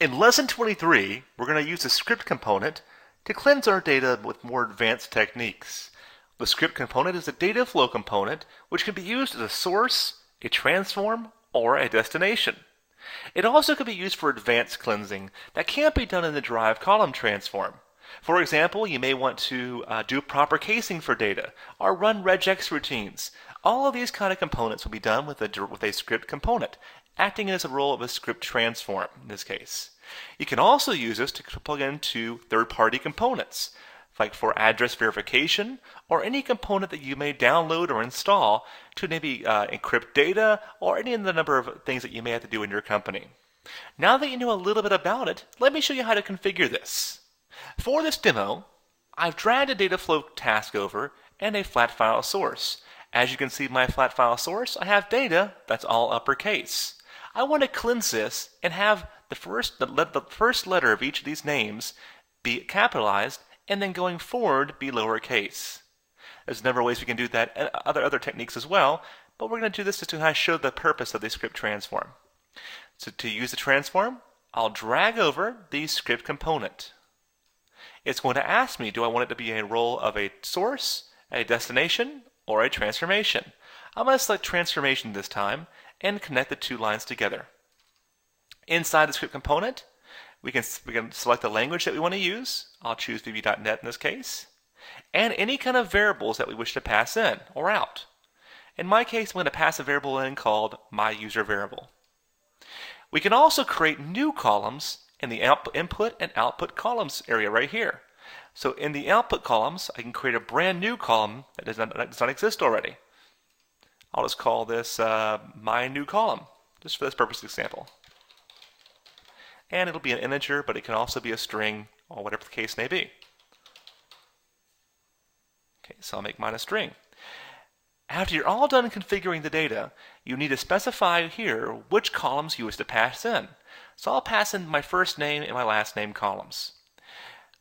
In Lesson 23, we're going to use the script component to cleanse our data with more advanced techniques. The script component is a data flow component which can be used as a source, a transform, or a destination. It also can be used for advanced cleansing that can't be done in the derived column transform. For example, you may want to do proper casing for data or run regex routines. All of these kind of components will be done with a script component, acting as a role of a script transform in this case. You can also use this to plug into third-party components, like for address verification or any component that you may download or install to maybe encrypt data or any of the number of things that you may have to do in your company. Now that you know a little bit about it, let me show you how to configure this. For this demo, I've dragged a data flow task over and a flat file source. As you can see my flat file source, I have data that's all uppercase. I want to cleanse this and have the first letter of each of these names be capitalized and then going forward be lowercase. There's a number of ways we can do that and other techniques as well, but we're going to do this just to kind of show the purpose of the script transform. So to use the transform, I'll drag over the script component. It's going to ask me, do I want it to be a role of a source, a destination, or a transformation? I'm going to select transformation this time and connect the two lines together. Inside the script component, we can select the language that we want to use. I'll choose VB.NET in this case. And any kind of variables that we wish to pass in or out. In my case, I'm going to pass a variable in called myUserVariable. We can also create new columns in the input and output columns area right here. So in the output columns, I can create a brand new column that does not exist already. I'll just call this my new column, just for this purpose example. And it'll be an integer, but it can also be a string, or whatever the case may be. Okay, so I'll make mine a string. After you're all done configuring the data, you need to specify here which columns you wish to pass in. So I'll pass in my first name and my last name columns.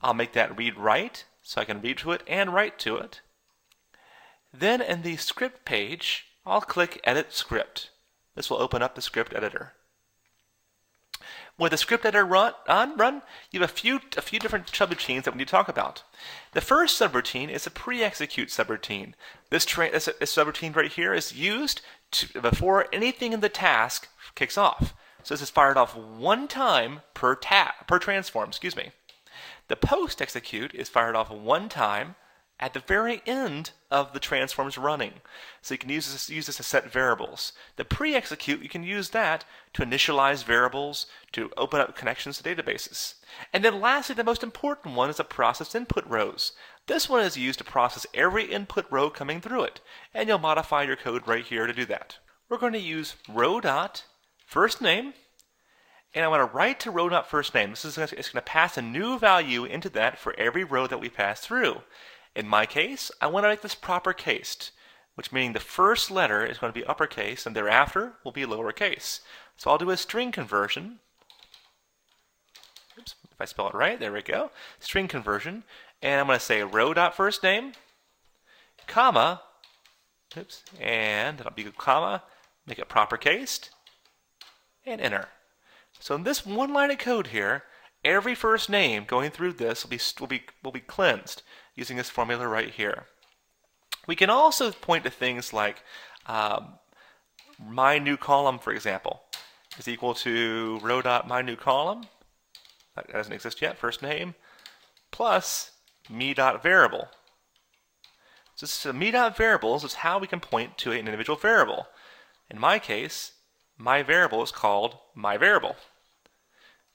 I'll make that read-write, so I can read to it and write to it. Then in the script page, I'll click Edit Script. This will open up the script editor. With the script editor run, you have a few different subroutines that we need to talk about. The first subroutine is a pre-execute subroutine. This subroutine right here is used before anything in the task kicks off. So this is fired off one time per transform. The post-execute is fired off one time at the very end of the transforms running. So you can use this to set variables. The pre-execute, you can use that to initialize variables, to open up connections to databases. And then lastly, the most important one is the process input rows. This one is used to process every input row coming through it. And you'll modify your code right here to do that. We're going to use row.firstName. And I want to write to row.firstName. It's going to pass a new value into that for every row that we pass through. In my case, I want to make this proper cased, which meaning the first letter is going to be uppercase and thereafter will be lowercase. So I'll do a string conversion. Oops, if I spell it right, there we go. String conversion. And I'm going to say row.firstName, comma, oops, and that'll be comma, make it proper cased, and enter. So in this one line of code here, every first name going through this will be cleansed using this formula right here. We can also point to things like my new column, for example, is equal to row.myNewColumn. That doesn't exist yet. First name plus me.variable. So me.variables is how we can point to an individual variable. In my case, my variable is called myVariable.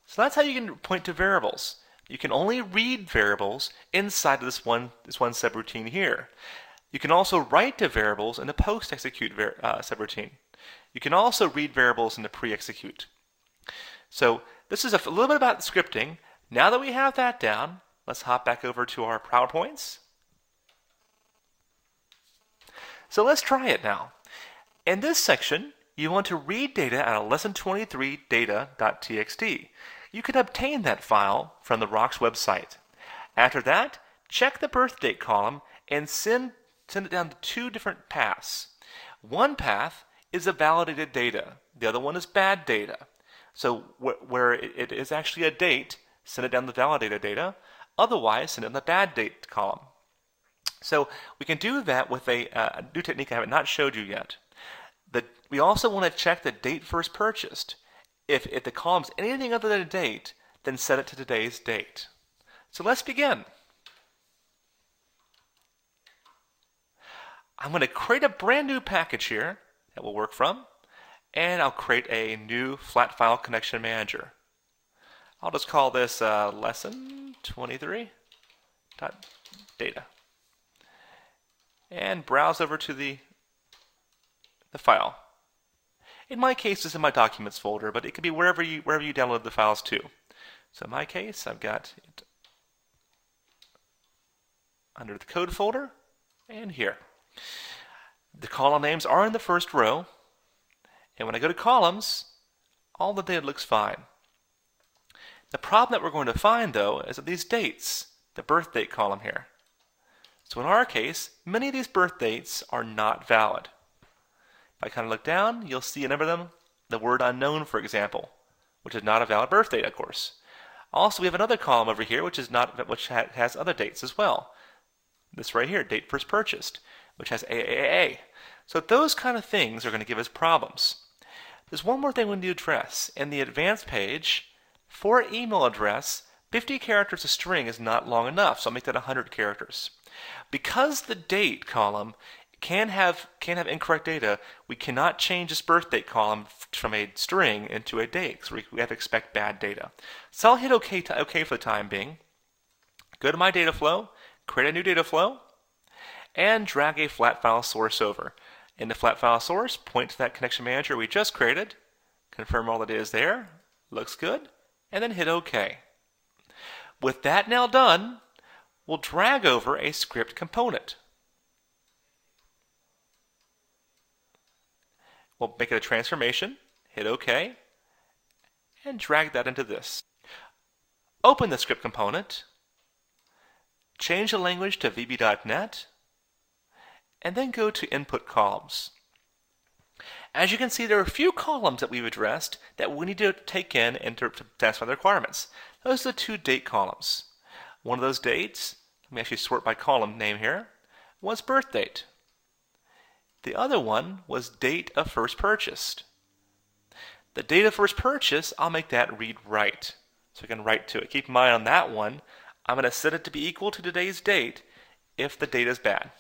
So that's how you can point to variables. You can only read variables inside of this one subroutine here. You can also write to variables in the post-execute subroutine. You can also read variables in the pre-execute. So this is a little bit about scripting. Now that we have that down, let's hop back over to our PowerPoints. So let's try it now. In this section, you want to read data out of Lesson23 data.txt. You can obtain that file from the ROCS website. After that, check the birth date column and send it down to two different paths. One path is the validated data. The other one is bad data. So where it is actually a date, send it down the validated data. Otherwise, send it in the bad date column. So we can do that with a new technique I have not showed you yet. We also want to check the date first purchased. If the column's anything other than a date, then set it to today's date. So let's begin. I'm going to create a brand new package here that we'll work from, and I'll create a new flat file connection manager. I'll just call this Lesson23.data. And browse over to the file. In my case, it's in my Documents folder, but it could be wherever you download the files to. So in my case, I've got it under the Code folder and here. The column names are in the first row, and when I go to Columns, all the data looks fine. The problem that we're going to find, though, is that these dates, the birth date column here. So in our case, many of these birth dates are not valid. If I kind of look down, you'll see a number of them, the word unknown, for example, which is not a valid birth date, of course. Also, we have another column over here which has other dates as well. This right here, date first purchased, which has AAA. So those kind of things are going to give us problems. There's one more thing we need to address. In the advanced page, for email address, 50 characters a string is not long enough, so I'll make that 100 characters. Because the date column can have incorrect data, we cannot change this birth date column from a string into a date, so we have to expect bad data. So I'll hit OK for the time being. Go to my data flow, create a new data flow, and drag a flat file source over. In the flat file source, point to that connection manager we just created, confirm all the data is there, looks good, and then hit OK. With that now done, we'll drag over a script component. We'll make it a transformation, hit OK, and drag that into this. Open the script component, change the language to VB.NET, and then go to Input Columns. As you can see, there are a few columns that we've addressed that we need to take in and to satisfy the requirements. Those are the two date columns. One of those dates, let me actually sort by column name here, was birth date. The other one was date of first purchased. The date of first purchase, I'll make that read write. So I can write to it. Keep in mind on that one, I'm going to set it to be equal to today's date if the date is bad.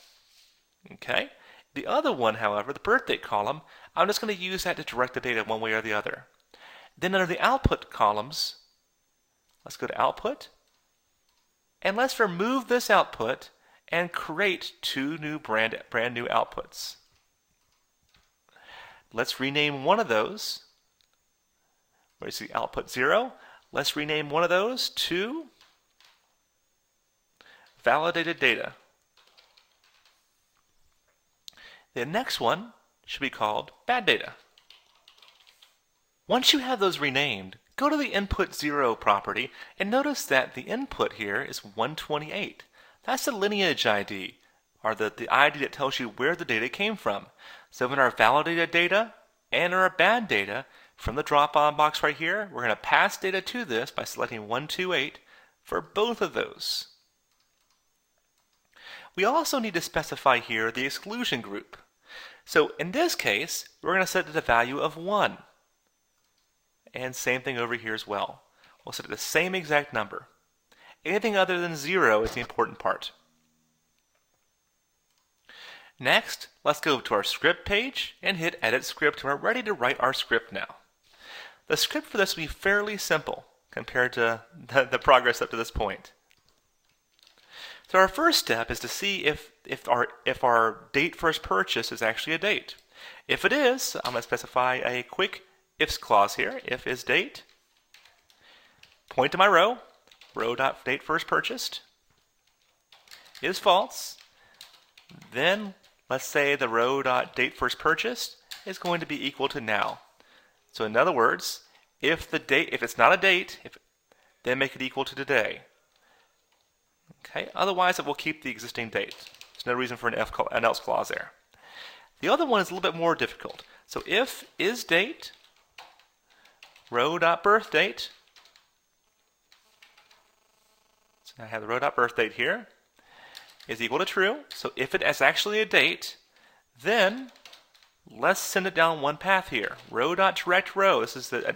Okay? The other one, however, the birth date column, I'm just going to use that to direct the data one way or the other. Then under the output columns, let's go to output, and let's remove this output and create two new brand new outputs. Let's rename one of those. Where's the output 0? Let's rename one of those to validated data. The next one should be called bad data. Once you have those renamed, go to the input 0 property and notice that the input here is 128. That's the lineage ID, or the ID that tells you where the data came from. So in our validated data and our bad data, from the drop-on box right here, we're going to pass data to this by selecting 128 for both of those. We also need to specify here the exclusion group. So in this case, we're going to set it to the value of 1. And same thing over here as well. We'll set it the same exact number. Anything other than 0 is the important part. Next, let's go to our script page and hit Edit Script, and we're ready to write our script now. The script for this will be fairly simple compared to the progress up to this point. So our first step is to see if our date first purchase is actually a date. If it is, I'm going to specify a quick ifs clause here. If is date, point to my row.date first purchased is false. Then let's say the row.date first purchased is going to be equal to now. So in other words, if it's not a date, then make it equal to today. Okay. Otherwise, it will keep the existing date. There's no reason for an else clause there. The other one is a little bit more difficult. So if is date, row.birthdate. So I have the row.birthdate here is equal to true. So if it is actually a date, then let's send it down one path here. Row.directRow. This is the.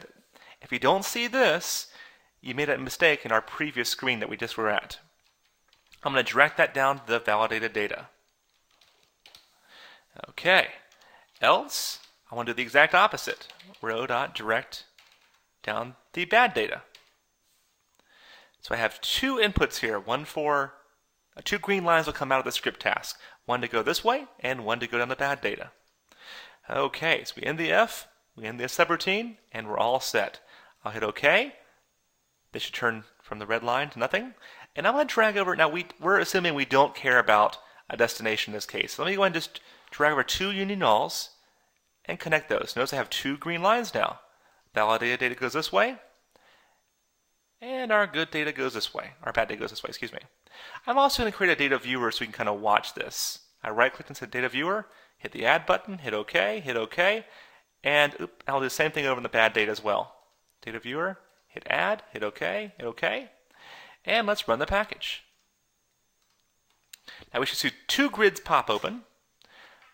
If you don't see this, you made a mistake in our previous screen that we just were at. I'm going to direct that down to the validated data. Okay. Else, I want to do the exact opposite. Row.direct down the bad data. So I have two inputs here. Two green lines will come out of the script task. One to go this way and one to go down the bad data. Okay, so we end the if, we end the subroutine, and we're all set. I'll hit OK. This should turn from the red line to nothing. And I'm going to drag over. Now, we're assuming we don't care about a destination in this case. So let me go ahead and just drag over two union nulls and connect those. Notice I have two green lines now. Validated data goes this way, and our good data goes this way. Our bad data goes this way, excuse me. I'm also going to create a data viewer so we can kind of watch this. I right-click and say data viewer, hit the add button, hit OK, and I'll do the same thing over in the bad data as well. Data viewer, hit add, hit OK, and let's run the package. Now we should see two grids pop open.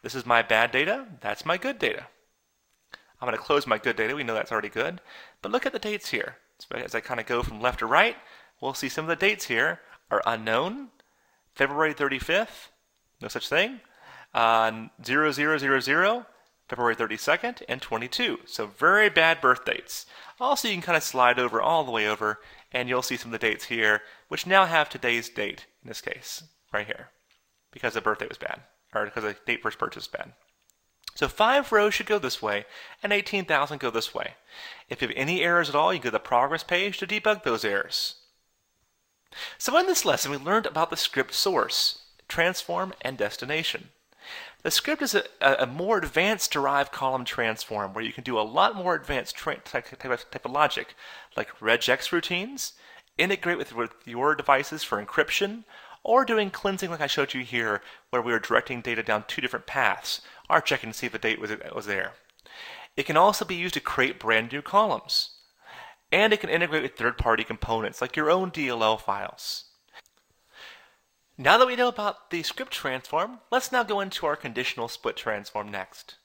This is my bad data, that's my good data. I'm going to close my good data, we know that's already good. But look at the dates here. So as I kind of go from left to right, we'll see some of the dates here are unknown. February 35th, no such thing. 0000, February 32nd, and 22. So very bad birth dates. Also, you can kind of slide over all the way over, and you'll see some of the dates here, which now have today's date, in this case, right here, because the birthday was bad, or because the date first purchase was bad. So 5 rows should go this way, and 18,000 go this way. If you have any errors at all, you can go to the progress page to debug those errors. So in this lesson, we learned about the script source, transform, and destination. The script is a more advanced derived column transform where you can do a lot more advanced type of logic, like regex routines, integrate with your devices for encryption, or doing cleansing like I showed you here, where we were directing data down two different paths, or checking to see if the date was there. It can also be used to create brand new columns. And it can integrate with third-party components, like your own DLL files. Now that we know about the script transform, let's now go into our conditional split transform next.